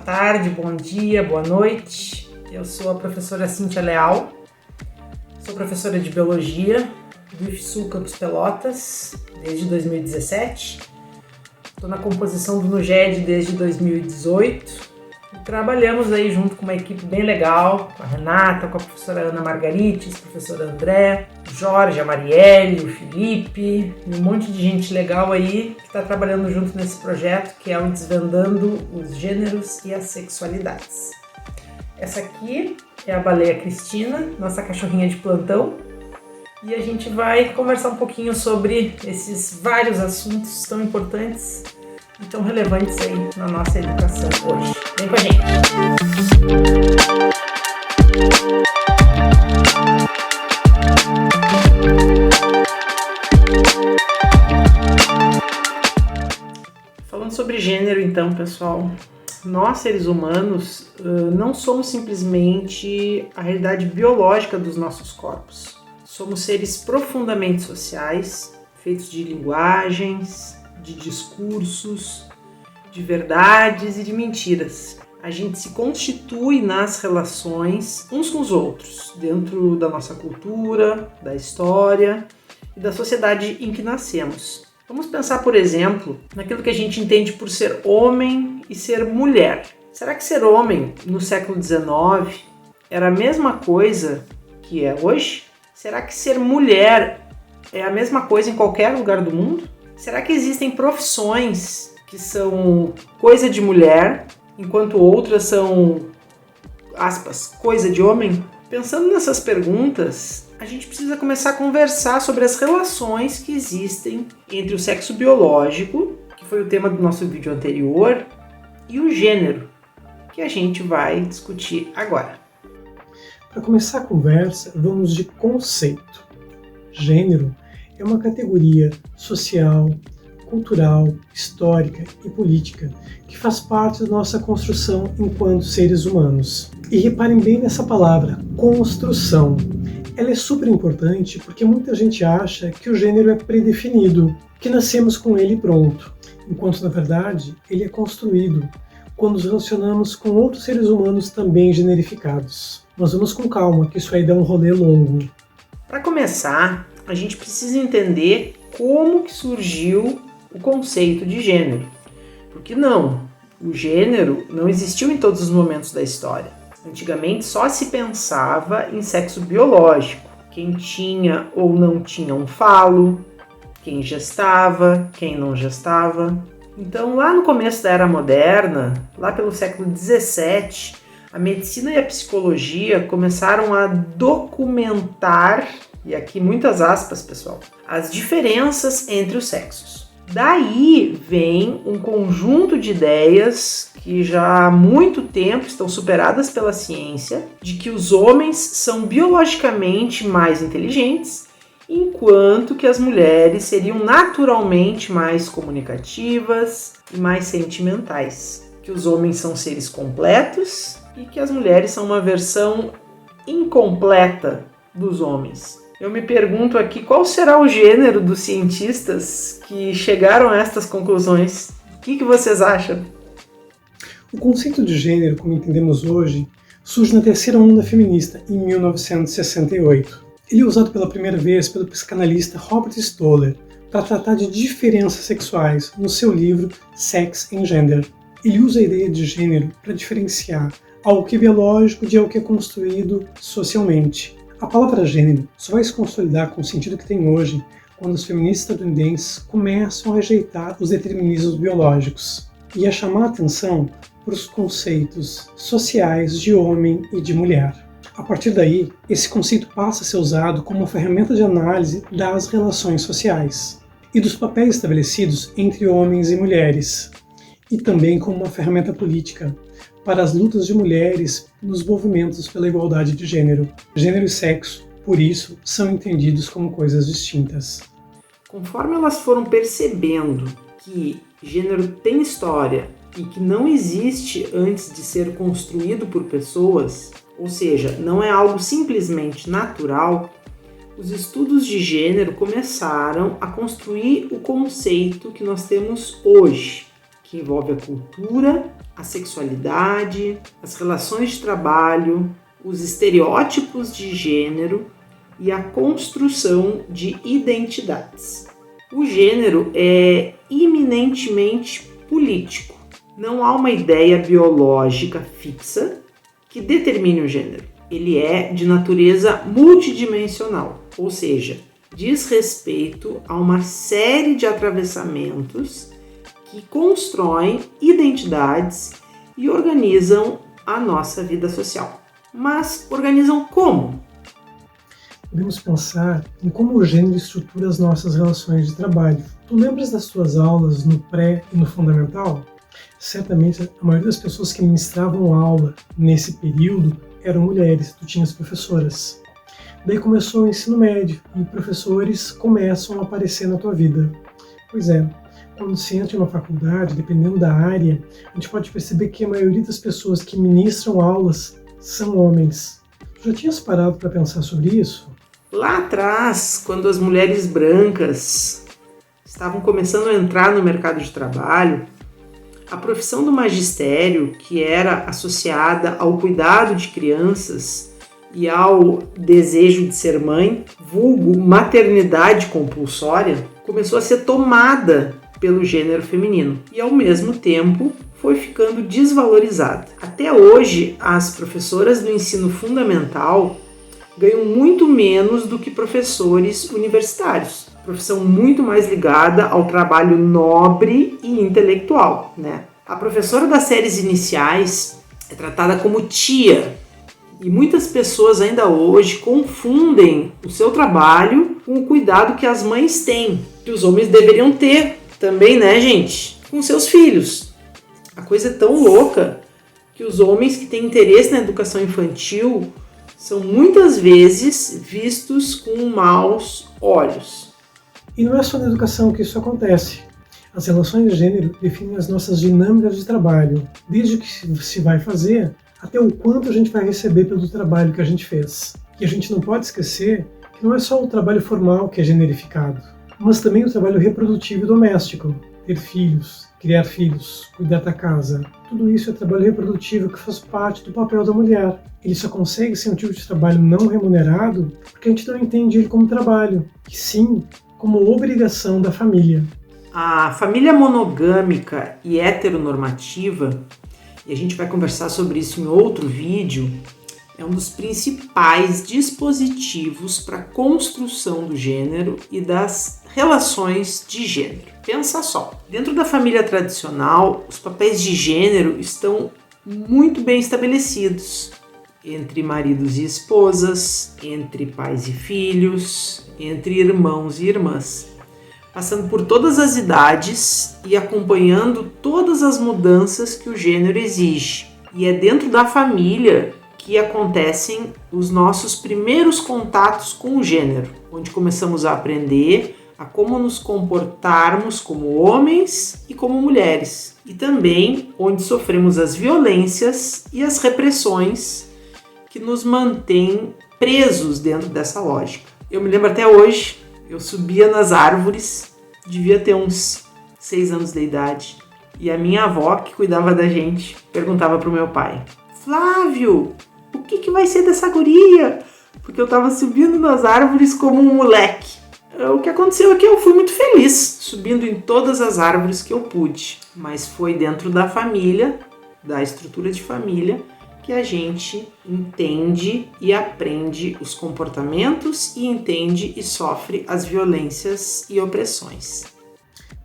tarde, bom dia, boa noite. Eu sou a professora Cíntia Leal, sou professora de Biologia do IFSU Campus Pelotas desde 2017. Estou na composição do NUGED desde 2018 e trabalhamos aí junto com uma equipe bem legal, com a Renata, com a professora Ana Margarites, professora André, o Jorge, a Marielle, o Felipe e um monte de gente legal aí que está trabalhando junto nesse projeto que é o Desvendando os Gêneros e as Sexualidades. Essa aqui é a Baleia Cristina, nossa cachorrinha de plantão, e a gente vai conversar um pouquinho sobre esses vários assuntos tão importantes e tão relevantes aí na nossa educação hoje. Vem com a gente! Falando sobre gênero então, pessoal, nós seres humanos não somos simplesmente a realidade biológica dos nossos corpos. Somos seres profundamente sociais, feitos de linguagens, de discursos, de verdades e de mentiras. A gente se constitui nas relações uns com os outros, dentro da nossa cultura, da história e da sociedade em que nascemos. Vamos pensar, por exemplo, naquilo que a gente entende por ser homem e ser mulher. Será que ser homem no século XIX era a mesma coisa que é hoje? Será que ser mulher é a mesma coisa em qualquer lugar do mundo? Será que existem profissões que são coisa de mulher, enquanto outras são, aspas, coisa de homem? Pensando nessas perguntas, a gente precisa começar a conversar sobre as relações que existem entre o sexo biológico, que foi o tema do nosso vídeo anterior, e o gênero, que a gente vai discutir agora. Para começar a conversa, vamos de conceito. Gênero é uma categoria social, cultural, histórica e política que faz parte da nossa construção enquanto seres humanos. E reparem bem nessa palavra, construção. Ela é super importante porque muita gente acha que o gênero é predefinido, que nascemos com ele pronto, enquanto na verdade ele é construído quando nos relacionamos com outros seres humanos também generificados. Mas vamos com calma, que isso aí dá um rolê longo. Para começar, a gente precisa entender como que surgiu o conceito de gênero. Porque o gênero não existiu em todos os momentos da história. Antigamente só se pensava em sexo biológico, quem tinha ou não tinha um falo, quem gestava, quem não gestava. Então lá no começo da Era Moderna, lá pelo século XVII, a medicina e a psicologia começaram a documentar, e aqui muitas aspas, pessoal, as diferenças entre os sexos. Daí vem um conjunto de ideias que já há muito tempo estão superadas pela ciência, de que os homens são biologicamente mais inteligentes, enquanto que as mulheres seriam naturalmente mais comunicativas e mais sentimentais. Que os homens são seres completos e que as mulheres são uma versão incompleta dos homens. Eu me pergunto aqui qual será o gênero dos cientistas que chegaram a estas conclusões. O que vocês acham? O conceito de gênero, como entendemos hoje, surge na terceira onda feminista, em 1968. Ele é usado pela primeira vez pelo psicanalista Robert Stoller para tratar de diferenças sexuais no seu livro Sex and Gender. Ele usa a ideia de gênero para diferenciar algo que é biológico de algo que é construído socialmente. A palavra gênero só vai se consolidar com o sentido que tem hoje quando os feministas estadunidenses começam a rejeitar os determinismos biológicos e a chamar a atenção para os conceitos sociais de homem e de mulher. A partir daí, esse conceito passa a ser usado como uma ferramenta de análise das relações sociais e dos papéis estabelecidos entre homens e mulheres, e também como uma ferramenta política para as lutas de mulheres nos movimentos pela igualdade de gênero. Gênero e sexo, por isso, são entendidos como coisas distintas. Conforme elas foram percebendo que gênero tem história e que não existe antes de ser construído por pessoas, ou seja, não é algo simplesmente natural, os estudos de gênero começaram a construir o conceito que nós temos hoje. que envolve a cultura, a sexualidade, as relações de trabalho, os estereótipos de gênero e a construção de identidades. O gênero é eminentemente político. Não há uma ideia biológica fixa que determine o gênero. Ele é de natureza multidimensional, ou seja, diz respeito a uma série de atravessamentos que constroem identidades e organizam a nossa vida social. Mas organizam como? Podemos pensar em como o gênero estrutura as nossas relações de trabalho. Tu lembras das tuas aulas no pré e no fundamental? Certamente a maioria das pessoas que ministravam aula nesse período eram mulheres, tu tinhas professoras. Daí começou o ensino médio e professores começam a aparecer na tua vida. Pois é, quando se entra em uma faculdade, dependendo da área, a gente pode perceber que a maioria das pessoas que ministram aulas são homens. Tu já tinhas parado para pensar sobre isso? Lá atrás, quando as mulheres brancas estavam começando a entrar no mercado de trabalho, a profissão do magistério, que era associada ao cuidado de crianças e ao desejo de ser mãe, vulgo maternidade compulsória, começou a ser tomada pelo gênero feminino e, ao mesmo tempo, foi ficando desvalorizada. Até hoje, as professoras do ensino fundamental ganham muito menos do que professores universitários. Profissão muito mais ligada ao trabalho nobre e intelectual, né? A professora das séries iniciais é tratada como tia e muitas pessoas ainda hoje confundem o seu trabalho com o cuidado que as mães têm, que os homens deveriam ter também, né, gente? Com seus filhos. A coisa é tão louca que os homens que têm interesse na educação infantil são muitas vezes vistos com maus olhos. E não é só na educação que isso acontece. As relações de gênero definem as nossas dinâmicas de trabalho, desde o que se vai fazer até o quanto a gente vai receber pelo trabalho que a gente fez. E a gente não pode esquecer que não é só o trabalho formal que é generificado, mas também o trabalho reprodutivo e doméstico. Ter filhos, criar filhos, cuidar da casa. Tudo isso é trabalho reprodutivo que faz parte do papel da mulher. Ele só consegue ser um tipo de trabalho não remunerado porque a gente não entende ele como trabalho, e sim como obrigação da família. A família monogâmica e heteronormativa, e a gente vai conversar sobre isso em outro vídeo, é um dos principais dispositivos para a construção do gênero e das relações de gênero. Pensa só, dentro da família tradicional, os papéis de gênero estão muito bem estabelecidos entre maridos e esposas, entre pais e filhos, entre irmãos e irmãs, passando por todas as idades e acompanhando todas as mudanças que o gênero exige. E é dentro da família que acontecem os nossos primeiros contatos com o gênero, onde começamos a aprender a como nos comportarmos como homens e como mulheres, e também onde sofremos as violências e as repressões que nos mantêm presos dentro dessa lógica. Eu me lembro até hoje, eu subia nas árvores, devia ter uns 6 anos de idade, e a minha avó, que cuidava da gente, perguntava para o meu pai: Flávio, o que vai ser dessa guria? Porque eu estava subindo nas árvores como um moleque. O que aconteceu é que eu fui muito feliz, subindo em todas as árvores que eu pude, mas foi dentro da família, da estrutura de família, que a gente entende e aprende os comportamentos e entende e sofre as violências e opressões.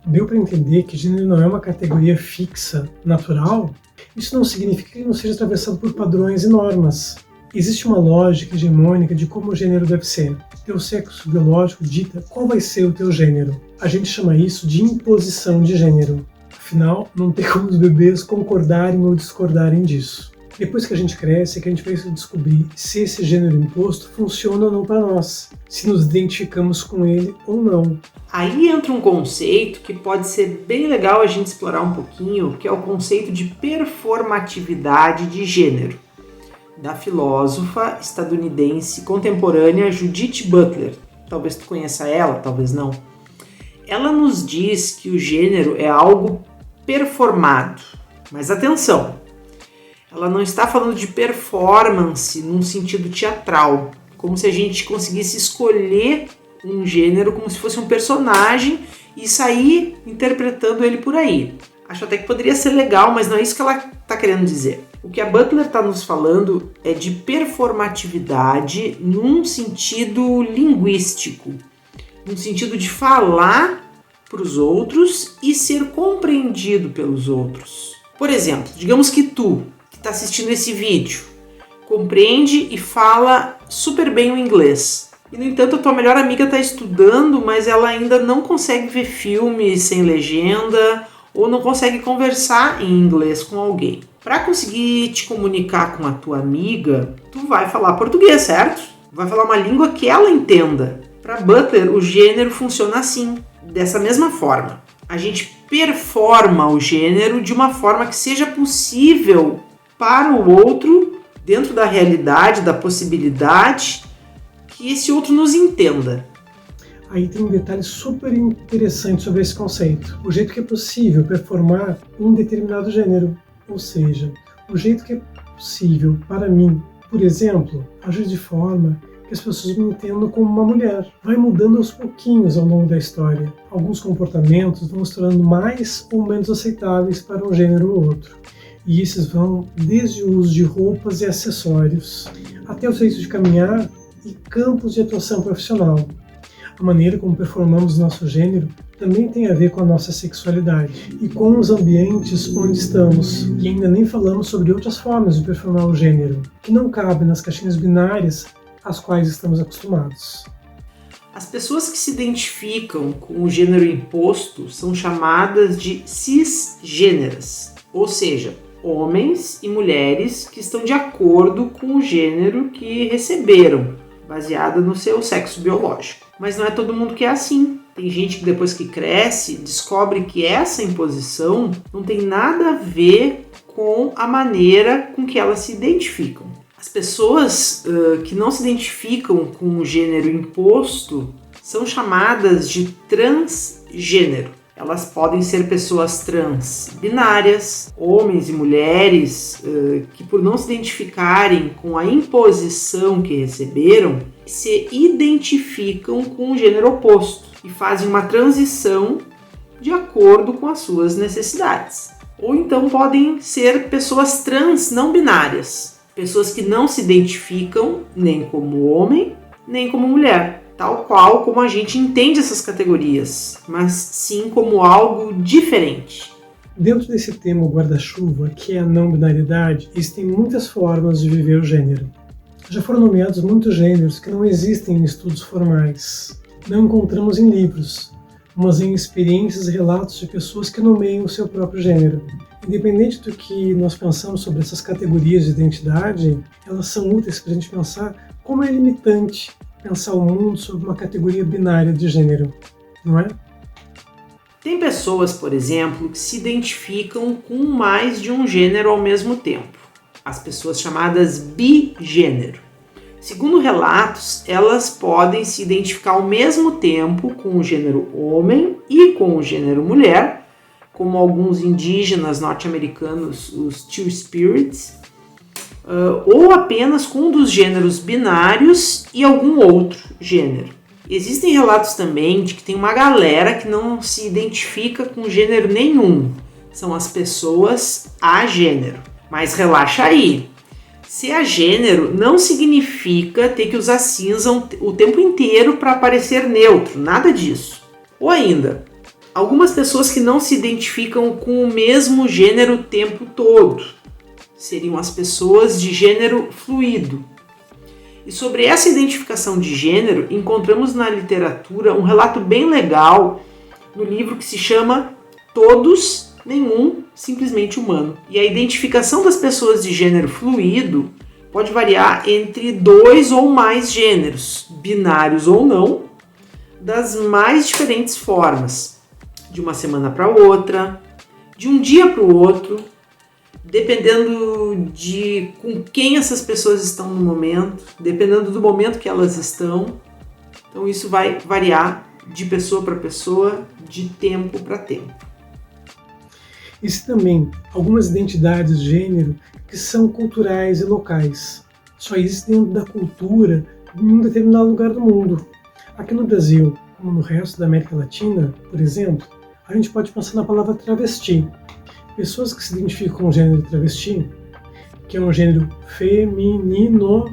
Deu para entender que gênero não é uma categoria fixa, natural? Isso não significa que não seja atravessado por padrões e normas. Existe uma lógica hegemônica de como o gênero deve ser. Teu sexo biológico dita qual vai ser o teu gênero. A gente chama isso de imposição de gênero. Afinal, não tem como os bebês concordarem ou discordarem disso. Depois que a gente cresce, é que a gente vai descobrir se esse gênero imposto funciona ou não para nós, se nos identificamos com ele ou não. Aí entra um conceito que pode ser bem legal a gente explorar um pouquinho, que é o conceito de performatividade de gênero, da filósofa estadunidense contemporânea Judith Butler. Talvez tu conheça ela, talvez não. Ela nos diz que o gênero é algo performado. Mas atenção, ela não está falando de performance num sentido teatral, como se a gente conseguisse escolher um gênero como se fosse um personagem e sair interpretando ele por aí. Acho até que poderia ser legal, mas não é isso que ela está querendo dizer. O que a Butler está nos falando é de performatividade num sentido linguístico, no sentido de falar para os outros e ser compreendido pelos outros. Por exemplo, digamos que tu, que está assistindo esse vídeo, compreende e fala super bem o inglês. E, no entanto, a tua melhor amiga está estudando, mas ela ainda não consegue ver filmes sem legenda ou não consegue conversar em inglês com alguém. Para conseguir te comunicar com a tua amiga, tu vai falar português, certo? Vai falar uma língua que ela entenda. Para Butler, o gênero funciona assim, dessa mesma forma. A gente performa o gênero de uma forma que seja possível para o outro, dentro da realidade, da possibilidade, que esse outro nos entenda. Aí tem um detalhe super interessante sobre esse conceito. O jeito que é possível performar um determinado gênero. Ou seja, o jeito que é possível para mim, por exemplo, agir de forma que as pessoas me entendam como uma mulher. Vai mudando aos pouquinhos ao longo da história. Alguns comportamentos vão se tornando mais ou menos aceitáveis para um gênero ou outro. E esses vão desde o uso de roupas e acessórios, até o jeito de caminhar e campos de atuação profissional. A maneira como performamos nosso gênero também tem a ver com a nossa sexualidade e com os ambientes onde estamos. E ainda nem falamos sobre outras formas de performar o gênero, que não cabem nas caixinhas binárias às quais estamos acostumados. As pessoas que se identificam com o gênero imposto são chamadas de cisgêneras, ou seja, homens e mulheres que estão de acordo com o gênero que receberam, baseado no seu sexo biológico. Mas não é todo mundo que é assim. Tem gente que depois que cresce, descobre que essa imposição não tem nada a ver com a maneira com que elas se identificam. As pessoas que não se identificam com o gênero imposto são chamadas de transgênero. Elas podem ser pessoas trans binárias, homens e mulheres que, por não se identificarem com a imposição que receberam, se identificam com o gênero oposto e fazem uma transição de acordo com as suas necessidades. Ou então podem ser pessoas trans não binárias, pessoas que não se identificam nem como homem, nem como mulher. Tal qual como a gente entende essas categorias, mas sim como algo diferente. Dentro desse tema guarda-chuva, que é a não-binariedade, existem muitas formas de viver o gênero. Já foram nomeados muitos gêneros que não existem em estudos formais. Não encontramos em livros, mas em experiências e relatos de pessoas que nomeiam o seu próprio gênero. Independente do que nós pensamos sobre essas categorias de identidade, elas são úteis para a gente pensar como é limitante pensar o mundo sob uma categoria binária de gênero, não é? Tem pessoas, por exemplo, que se identificam com mais de um gênero ao mesmo tempo. As pessoas chamadas bigênero. Segundo relatos, elas podem se identificar ao mesmo tempo com o gênero homem e com o gênero mulher, como alguns indígenas norte-americanos, os Two-Spirits, ou apenas com um dos gêneros binários e algum outro gênero. Existem relatos também de que tem uma galera que não se identifica com gênero nenhum. São as pessoas agênero. Mas relaxa aí. Ser agênero não significa ter que usar cinza o tempo inteiro para parecer neutro. Nada disso. Ou ainda, algumas pessoas que não se identificam com o mesmo gênero o tempo todo. Seriam as pessoas de gênero fluido. E sobre essa identificação de gênero, encontramos na literatura um relato bem legal no livro que se chama Todos, Nenhum, Simplesmente Humano. E a identificação das pessoas de gênero fluido pode variar entre 2 ou mais gêneros, binários ou não, das mais diferentes formas. De uma semana para outra, de um dia para o outro, dependendo de com quem essas pessoas estão no momento, dependendo do momento que elas estão. Então isso vai variar de pessoa para pessoa, de tempo para tempo. Existem também algumas identidades de gênero que são culturais e locais. Só existem dentro da cultura de um determinado lugar do mundo. Aqui no Brasil, como no resto da América Latina, por exemplo, a gente pode pensar na palavra travesti. Pessoas que se identificam com o gênero travesti, que é um gênero feminino,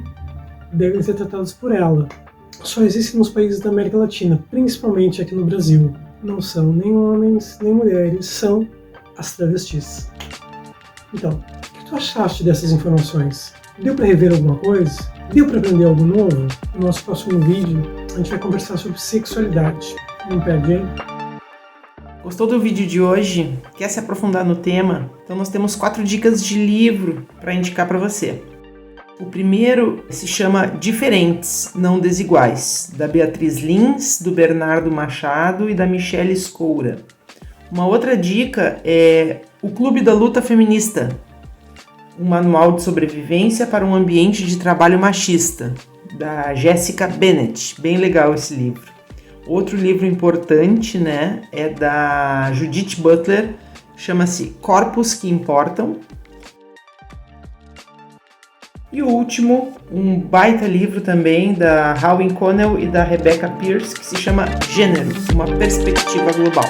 devem ser tratadas por ela. Só existem nos países da América Latina, principalmente aqui no Brasil. Não são nem homens, nem mulheres, são as travestis. Então, o que tu achaste dessas informações? Deu para rever alguma coisa? Deu para aprender algo novo? No nosso próximo vídeo, a gente vai conversar sobre sexualidade. Não perde, hein? Gostou do vídeo de hoje? Quer se aprofundar no tema? Então nós temos 4 dicas de livro para indicar para você. O primeiro se chama Diferentes, Não Desiguais, da Beatriz Lins, do Bernardo Machado e da Michelle Scoura. Uma outra dica é O Clube da Luta Feminista, um manual de sobrevivência para um ambiente de trabalho machista, da Jessica Bennett. Bem legal esse livro. Outro livro importante, né, é da Judith Butler, chama-se Corpos que Importam. E o último, um baita livro também da Rowan Connell e da Rebecca Pierce, que se chama Gênero, uma perspectiva global.